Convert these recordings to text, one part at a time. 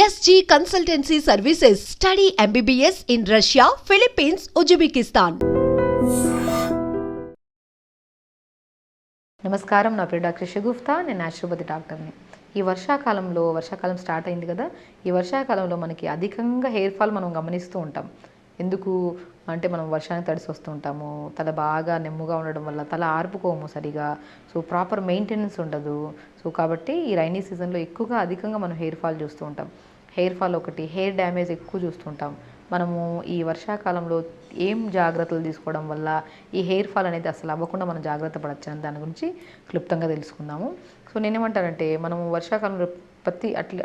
SG Consultancy Services. Study MBBS in Russia, Philippines, Uzbekistan. నమస్కారం, నా పేరు డాక్టర్ షగుఫ్తా. నేను న్యాచురోపతి డాక్టర్ని. ఈ వర్షాకాలం స్టార్ట్ అయింది కదా. ఈ వర్షాకాలంలో మనకి అధికంగా హెయిర్ ఫాల్ మనం గమనిస్తూ ఉంటాం. ఎందుకు అంటే మనం వర్షానికి తడిసి వస్తూ ఉంటాము, తల బాగా నెమ్ముగా ఉండడం వల్ల తల ఆర్పుకోము సరిగా, సో ప్రాపర్ మెయింటెనెన్స్ ఉండదు. సో కాబట్టి ఈ రైనీ సీజన్లో అధికంగా మనం హెయిర్ ఫాల్ చూస్తూ ఉంటాం. హెయిర్ ఫాల్ ఒకటి, హెయిర్ డ్యామేజ్ ఎక్కువ చూస్తుంటాం. మనము ఈ వర్షాకాలంలో ఏం జాగ్రత్తలు తీసుకోవడం వల్ల ఈ హెయిర్ ఫాల్ అనేది అసలు అవ్వకుండా మనం జాగ్రత్త పడచ్చు అని దాని గురించి క్లుప్తంగా తెలుసుకుందాము. సో నేనేమంటానంటే, మనము వర్షాకాలంలో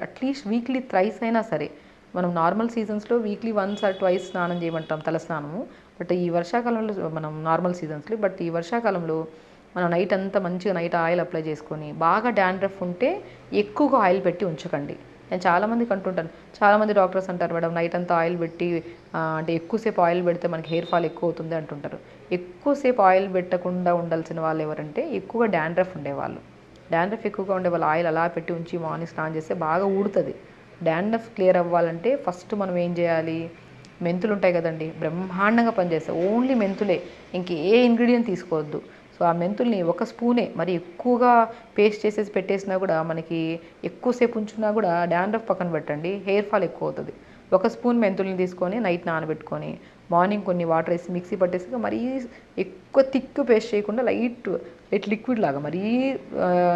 అట్లీస్ట్ వీక్లీ థ్రైస్ అయినా సరే, మనం నార్మల్ సీజన్స్లో వీక్లీ వన్స్ ఆర్ ట్వైస్ స్నానం చేయమంటాం, తల స్నానము. బట్ ఈ వర్షాకాలంలో మనం నార్మల్ సీజన్స్లో ఈ వర్షాకాలంలో మనం నైట్ అంతా మంచిగా ఆయిల్ అప్లై చేసుకొని, బాగా డాండ్రఫ్ ఉంటే ఎక్కువగా ఆయిల్ పెట్టి ఉంచకండి. నేను చాలామందికి అంటుంటాను, చాలామంది డాక్టర్స్ అంటారు, మేడం నైట్ అంతా ఆయిల్ పెట్టి అంటే ఎక్కువసేపు ఆయిల్ పెడితే మనకి హెయిర్ ఫాల్ ఎక్కువ అవుతుంది అంటుంటారు. ఎక్కువసేపు ఆయిల్ పెట్టకుండా ఉండాల్సిన వాళ్ళు ఎవరంటే, ఎక్కువగా డాండ్రఫ్ ఉండేవాళ్ళు. డాండ్రఫ్ ఎక్కువగా ఉండే వాళ్ళు ఆయిల్ అలా పెట్టి ఉంచి మార్నింగ్ స్నానం చేస్తే బాగా ఊడుతుంది. డాండ్రఫ్ క్లియర్ అవ్వాలంటే ఫస్ట్ మనం ఏం చేయాలి, మెంతులు ఉంటాయి కదండి, బ్రహ్మాండంగా పనిచేస్తాయి. ఓన్లీ మెంతులే, ఇంకే ఇంగ్రీడియంట్ తీసుకోవద్దు. సో ఆ మెంతుల్ని ఒక స్పూనే, మరి ఎక్కువగా పేస్ట్ చేసేసి పెట్టేసినా కూడా, మనకి ఎక్కువసేపు ఉంచున్నా కూడా డాండ్రఫ్ పక్కన పెట్టండి, హెయిర్ ఫాల్ ఎక్కువ అవుతుంది. ఒక స్పూన్ మెంతుల్ని తీసుకొని నైట్ నానబెట్టుకొని మార్నింగ్ కొన్ని వాటర్ వేసి మిక్సీ పట్టేసి, మరీ ఎక్కువ థిక్ పేస్ట్ చేయకుండా లైట్ లిక్విడ్ లాగా, మరీ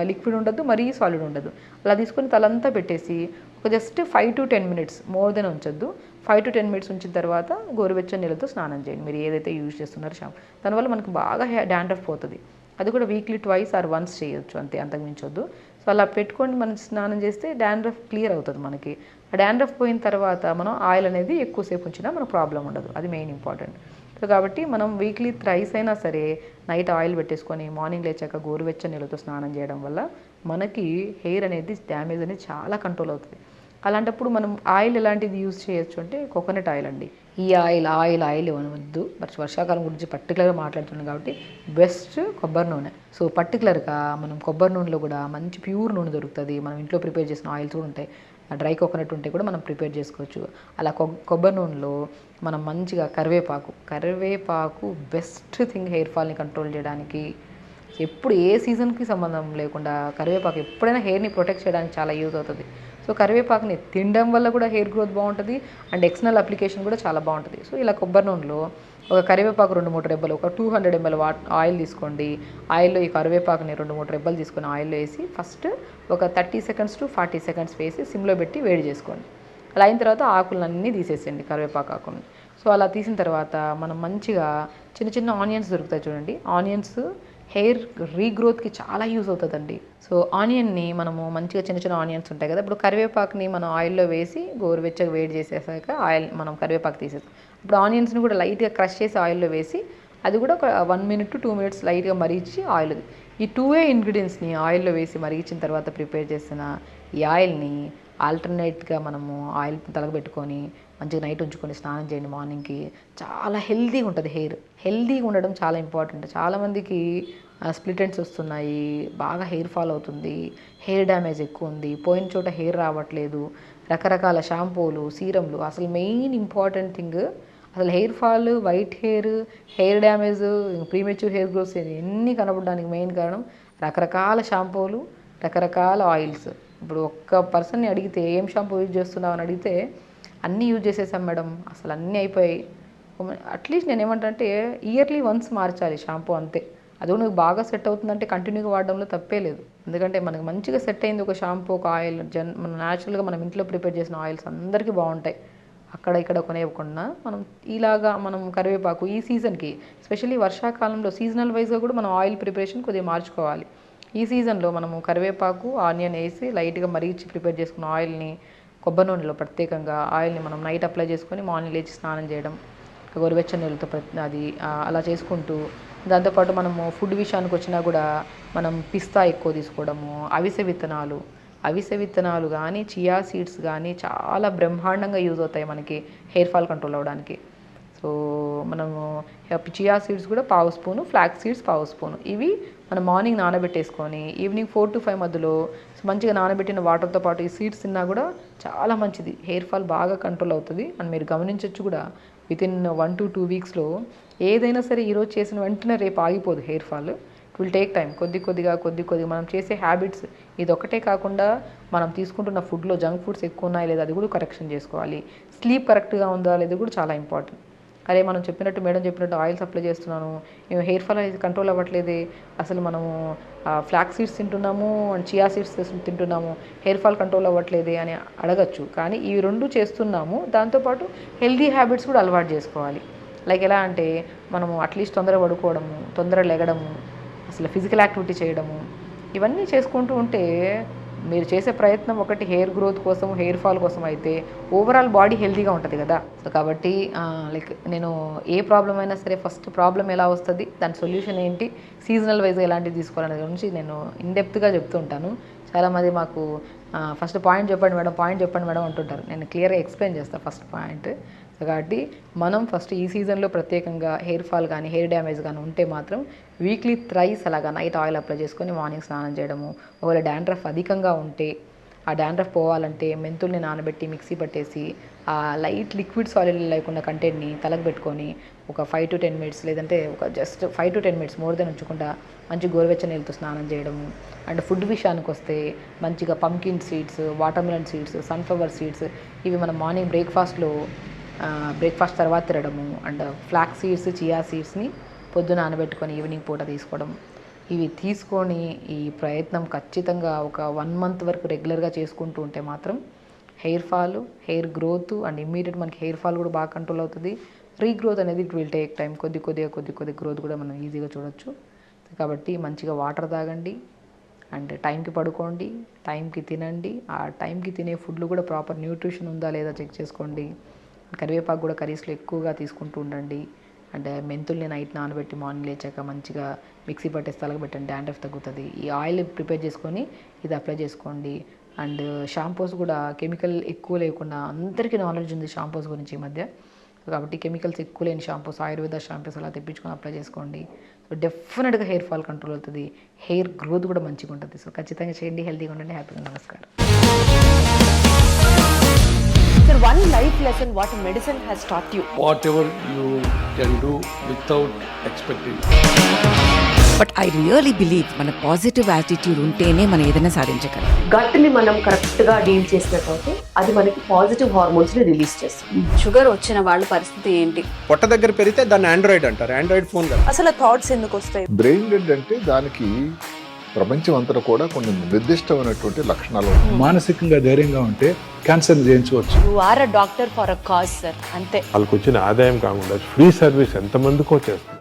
లిక్విడ్ ఉండదు, మరీ సాలిడ్ ఉండదు, అలా తీసుకొని తలంతా పెట్టేసి ఒక just 5 to 10 minutes, more than ఉంచొద్దు. 5 to 10 minutes ఉంచిన తర్వాత గోరువెచ్చని నీళ్ళతో స్నానం చేయండి, మీరు ఏదైతే యూజ్ చేస్తున్నారో షాంపూ. దానివల్ల మనకు బాగా డాండ్రఫ్ పోతుంది. అది కూడా వీక్లీ ట్వైస్ ఆర్ వన్స్ చేయొచ్చు, అంతే, అంతకు మించొద్దు. సో అలా పెట్టుకొని మనం స్నానం చేస్తే డాండ్రఫ్ క్లియర్ అవుతుంది మనకి. ఆ డాండ్రఫ్ పోయిన తర్వాత మనం ఆయిల్ అనేది ఎక్కువసేపు ఉంచినా మనకు ప్రాబ్లం ఉండదు, అది మెయిన్ ఇంపార్టెంట్. సో కాబట్టి మనం వీక్లీ థ్రైస్ అయినా సరే నైట్ ఆయిల్ పెట్టేసుకొని మార్నింగ్ లేచాక గోరువెచ్చని నీళ్ళతో స్నానం చేయడం వల్ల మనకి హెయిర్ అనేది డ్యామేజ్ అనేది చాలా కంట్రోల్ అవుతుంది. అలాంటప్పుడు మనం ఆయిల్ ఎలాంటిది యూజ్ చేయొచ్చు అంటే, కోకోనట్ ఆయిల్ అండి. ఈ ఆయిల్ ఇవ్వవద్దు. బట్ వర్షాకాలం గురించి పర్టికులర్గా మాట్లాడుతున్నాం కాబట్టి బెస్ట్ కొబ్బరి నూనె. సో పర్టికులర్గా మనం కొబ్బరి నూనెలో కూడా మంచి ప్యూర్ నూనె దొరుకుతుంది. మనం ఇంట్లో ప్రిపేర్ చేసిన ఆయిల్స్ కూడా ఉంటాయి, డ్రై కోకోనట్ ఉంటే కూడా మనం ప్రిపేర్ చేసుకోవచ్చు. అలా కొబ్బరి నూనెలో మనం మంచిగా కరివేపాకు బెస్ట్ థింగ్ హెయిర్ ఫాల్ని కంట్రోల్ చేయడానికి. ఎప్పుడు ఏ సీజన్కి సంబంధం లేకుండా కరివేపాకు ఎప్పుడైనా హెయిర్ని ప్రొటెక్ట్ చేయడానికి చాలా యూజ్ అవుతుంది. సో కరివేపాకుని తినడం వల్ల కూడా హెయిర్ గ్రోత్ బాగుంటుంది, అండ్ ఎక్స్టర్నల్ అప్లికేషన్ కూడా చాలా బాగుంటుంది. సో ఇలా కొబ్బరి నూనెలో ఒక కరివేపాకు 2-3 రెబ్బలు, ఒక 200 ml ఆయిల్ తీసుకోండి. ఆయిల్లో ఈ కరివేపాకుని 2-3 రెబ్బలు తీసుకొని ఆయిల్లో వేసి ఫస్ట్ ఒక 30 seconds to 40 seconds వేసి సిమ్లో పెట్టి వేడి చేసుకోండి. అలా అయిన తర్వాత ఆకులన్నీ తీసేసేయండి, కరివేపాకు ఆకులను. సో అలా తీసిన తర్వాత మనం మంచిగా చిన్న ఆనియన్స్ దొరుకుతాయి చూడండి, ఆనియన్స్ హెయిర్ రీగ్రోత్కి చాలా యూజ్ అవుతుందండి. సో ఆనియన్ని మనము మంచిగా చిన్న ఆనియన్స్ ఉంటాయి కదా, ఇప్పుడు కరివేపాకుని మనం ఆయిల్లో వేసి గోరువెచ్చగా వేడి చేసేసాక మనం కరివేపాకు తీసేస్తాం. ఇప్పుడు ఆనియన్స్ని కూడా లైట్గా క్రష్ చేసి ఆయిల్లో వేసి, అది కూడా ఒక 1 minute to 2 minutes లైట్గా మరిగించి ఆయిల్, ఈ 2 ఇంగ్రీడియంట్స్ని ఆయిల్లో వేసి మరిగించిన తర్వాత ప్రిపేర్ చేసిన ఈ ఆయిల్ని ఆల్టర్నేట్గా మనము ఆయిల్ తలకు పెట్టుకొని మంచిగా నైట్ ఉంచుకొని స్నానం చేయండి. మార్నింగ్కి చాలా హెల్తీగా ఉంటుంది. హెల్తీగా ఉండడం చాలా ఇంపార్టెంట్. చాలామందికి స్ప్లిట్ ఎండ్స్ వస్తున్నాయి, బాగా హెయిర్ ఫాల్ అవుతుంది, హెయిర్ డ్యామేజ్ ఎక్కువ ఉంది, పోయిన చోట హెయిర్ రావట్లేదు, రకరకాల షాంపూలు, సీరంలు. అసలు మెయిన్ ఇంపార్టెంట్ థింగ్, అసలు hair fall, white hair damage, premature hair growth ఎన్ని కనబడడానికి మెయిన్ కారణం రకరకాల షాంపూలు, రకరకాల ఆయిల్స్. ఇప్పుడు ఒక్క పర్సన్ని అడిగితే ఏం షాంపూ యూజ్ చేస్తున్నావు అని అడిగితే అన్నీ యూజ్ చేసేసాం మేడం, అసలు అన్నీ అయిపోయాయి. అట్లీస్ట్ నేను ఏమంటానంటే ఇయర్లీ వన్స్ మార్చాలి షాంపూ, అంతే. అది కూడా మీకు బాగా సెట్ అవుతుందంటే కంటిన్యూగా వాడడంలో తప్పే లేదు. ఎందుకంటే మనకు మంచిగా సెట్ అయింది ఒక షాంపూ, ఒక ఆయిల్, మనం న్యాచురల్గా మనం ఇంట్లో ప్రిపేర్ చేసిన ఆయిల్స్ అందరికీ బాగుంటాయి. అక్కడ ఇక్కడ కొనేయకుండా మనం కరివేపాకు ఈ సీజన్కి, ఎస్పెషల్లీ వర్షాకాలంలో సీజనల్ వైజ్గా కూడా మనం ఆయిల్ ప్రిపరేషన్ కొద్దిగా మార్చుకోవాలి. ఈ సీజన్లో మనము కరివేపాకు, ఆనియన్ వేసి లైట్గా మరిగించి ప్రిపేర్ చేసుకున్న ఆయిల్ని, కొబ్బరి నూనెలో ప్రత్యేకంగా ఆయిల్ని మనం నైట్ అప్లై చేసుకొని మార్నింగ్ లేచి స్నానం చేయడం, గోరువెచ్చని నీళ్ళతో అది అలా చేసుకుంటూ, దాంతోపాటు మనము ఫుడ్ విషయానికి వచ్చినా కూడా మనం పిస్తా ఎక్కువ తీసుకోవడము, అవిసె విత్తనాలు కానీ, చియా సీడ్స్ కానీ చాలా బ్రహ్మాండంగా యూజ్ అవుతాయి మనకి హెయిర్ ఫాల్ కంట్రోల్ అవ్వడానికి. సో మనము చియా సీడ్స్ కూడా 1/2 స్పూను, ఫ్లాక్స్ సీడ్స్ 1/2 స్పూను, ఇవి మనం మార్నింగ్ నానబెట్టేసుకొని ఈవినింగ్ 4 to 5 మధ్యలో మంచిగా నానబెట్టిన వాటర్తో పాటు ఈ సీడ్స్ తిన్నా కూడా చాలా మంచిది. హెయిర్ ఫాల్ బాగా కంట్రోల్ అవుతుంది. అండ్ మీరు గమనించవచ్చు కూడా వితిన్ 1 to 2 వీక్స్లో ఏదైనా సరే ఈరోజు చేసిన వెంటనే రేపు ఆగిపోదు hair fall. It will take time. కొద్ది కొద్దిగా మనం చేసే హ్యాబిట్స్ ఇది ఒకటే కాకుండా మనం తీసుకుంటున్న ఫుడ్లో జంక్ ఫుడ్స్ ఎక్కువ ఉన్నాయి లేదా అది కూడా కరెక్షన్ చేసుకోవాలి. స్లీప్ కరెక్ట్గా ఉందా లేదా కూడా చాలా ఇంపార్టెంట్. అరే మనం చెప్పినట్టు మేడం చెప్పినట్టు ఆయిల్స్ అప్లై చేస్తున్నాను, హెయిర్ ఫాల్ అనేది కంట్రోల్ అవ్వట్లేదే, అసలు మనము ఫ్లాక్స్ సీడ్స్ తింటున్నాము అండ్ చియా సీడ్స్ తింటున్నాము, హెయిర్ ఫాల్ కంట్రోల్ అవ్వట్లేదే అని అడగచ్చు. కానీ ఈ రెండు చేస్తున్నాము, దాంతోపాటు హెల్దీ హ్యాబిట్స్ కూడా అలవాటు చేసుకోవాలి. లైక్ ఎలా అంటే మనము అట్లీస్ట్ తొందరగా పడుకోవడము, తొందరగా లెగడము, అసలు ఫిజికల్ యాక్టివిటీ చేయడము, ఇవన్నీ చేసుకుంటూ ఉంటే మీరు చేసే ప్రయత్నం ఒకటి హెయిర్ గ్రోత్ కోసం, హెయిర్ ఫాల్ కోసం అయితే ఓవరాల్ బాడీ హెల్తీగా ఉంటుంది కదా. సో కాబట్టి లైక్ నేను ఏ ప్రాబ్లం అయినా సరే ఫస్ట్ ప్రాబ్లం ఎలా వస్తుంది, దాని సొల్యూషన్ ఏంటి, సీజనల్ వైజ్గా ఎలాంటివి తీసుకోవాలనే గురించి నేను ఇన్డెప్త్గా చెప్తూ ఉంటాను. చాలామంది మాకు ఫస్ట్ పాయింట్ చెప్పండి మేడం అంటుంటారు. నేను క్లియర్గా ఎక్స్ప్లెయిన్ చేస్తాను ఫస్ట్ పాయింట్. సో కాబట్టి మనం ఫస్ట్ ఈ సీజన్లో ప్రత్యేకంగా హెయిర్ ఫాల్ కానీ హెయిర్ డ్యామేజ్ కానీ ఉంటే మాత్రం వీక్లీ థ్రైస్ అలాగా నైట్ ఆయిల్ అప్లై చేసుకొని మార్నింగ్ స్నానం చేయడము. ఒకవేళ డాండ్రఫ్ అధికంగా ఉంటే ఆ డాండ్రఫ్ పోవాలంటే మెంతుల్ని నానబెట్టి మిక్సీ పట్టేసి ఆ లైట్ లిక్విడ్ సాలిడ్ లేకుండా కంటెంట్ని తలకు పెట్టుకొని ఒక 5 to 10 minutes లేదంటే ఒక just 5 to 10 minutes more than ఉంచకుండా మంచి గోరువెచ్చని నీళ్ళతో స్నానం చేయడము. అండ్ ఫుడ్ విషయానికి వస్తే మంచిగా pumpkin seeds, watermelon seeds, sunflower seeds ఇవి మనం మార్నింగ్ బ్రేక్ఫాస్ట్ తర్వాత తినడము. అండ్ ఫ్లాక్స్ సీడ్స్, చియా సీడ్స్ని పొద్దున నానబెట్టుకొని ఈవినింగ్ పూట తీసుకోవడం. ఇవి తీసుకొని ఈ ప్రయత్నం ఖచ్చితంగా ఒక 1 month వరకు రెగ్యులర్గా చేసుకుంటూ ఉంటే మాత్రం hair fall, hair growth and immediate మనకి హెయిర్ ఫాల్ కూడా బాగా కంట్రోల్ అవుతుంది. రీగ్రోత్ అనేది ఇట్ విల్ టేక్ టైం. కొద్ది గ్రోత్ కూడా మనం ఈజీగా చూడొచ్చు. కాబట్టి మంచిగా వాటర్ తాగండి అండ్ టైంకి పడుకోండి, టైంకి తినండి. ఆ టైంకి తినే ఫుడ్లో కూడా ప్రాపర్ న్యూట్రిషన్ ఉందా లేదా చెక్ చేసుకోండి. కరివేపాకు కూడా కర్రీస్లో ఎక్కువగా తీసుకుంటూ ఉండండి. అండ్ మెంతుల్ని నైట్ నానబెట్టి మార్నింగ్ లేచాక మంచిగా మిక్సీ పట్టేసి తలకు పెట్టండి, డాండ్రఫ్ తగ్గుతుంది. ఈ ఆయిల్ ప్రిపేర్ చేసుకొని ఇది అప్లై చేసుకోండి. అండ్ షాంపూస్ కూడా కెమికల్ ఎక్కువ లేకుండా, అందరికీ నాలెడ్జ్ ఉంది షాంపూస్ గురించి ఈ మధ్య. కాబట్టి కెమికల్స్ ఎక్కువ లేని షాంపూస్, ఆయుర్వేద షాంపూస్ అలా తెప్పించుకొని అప్లై చేసుకోండి. సో డెఫినెట్గా హెయిర్ ఫాల్ కంట్రోల్ అవుతుంది, హెయిర్ గ్రోత్ కూడా మంచిగా ఉంటుంది. సో ఖచ్చితంగా చేయండి, హెల్తీగా ఉండండి, హ్యాపీగా. నమస్కారం. Sir, one life lesson what medicine has taught you. Whatever you can do without expecting. But I really believe మన పాజిటివ్ యాటిట్యూడ్ ఉంటేనే మనం ఏదైనా సాధించగలం. గట్ని మనం కరెక్ట్గా డీల్ చేసినట్లయితే అది మనకి పాజిటివ్ హార్మోన్స్ని రిలీజ్ చేస్తుంది. షుగర్ వచ్చిన వాళ్ళ పరిస్థితి ఏంటి? పొట్ట దగ్గర పెరిగితే దాన్ని ఆండ్రాయిడ్ అంటారు, ఆండ్రాయిడ్ ఫోన్ కదా. అసలు థాట్స్ ఎందుకు వస్తాయి? బ్రెయిన్ డెడ్ అంటే దానికి ప్రపంచం అంతా కూడా కొన్ని నిర్దిష్టమైనటువంటి లక్షణాలు ఉంటాయి. మానసికంగా ధైర్యంగా ఉంటే క్యాన్సర్ జయించవచ్చు. You are a doctor for a cause sir, అంతే. వాళ్ళకి వచ్చిన ఆదాయం కాకుండా ఫ్రీ సర్వీస్ ఎంతమందికో చేస్తుంది.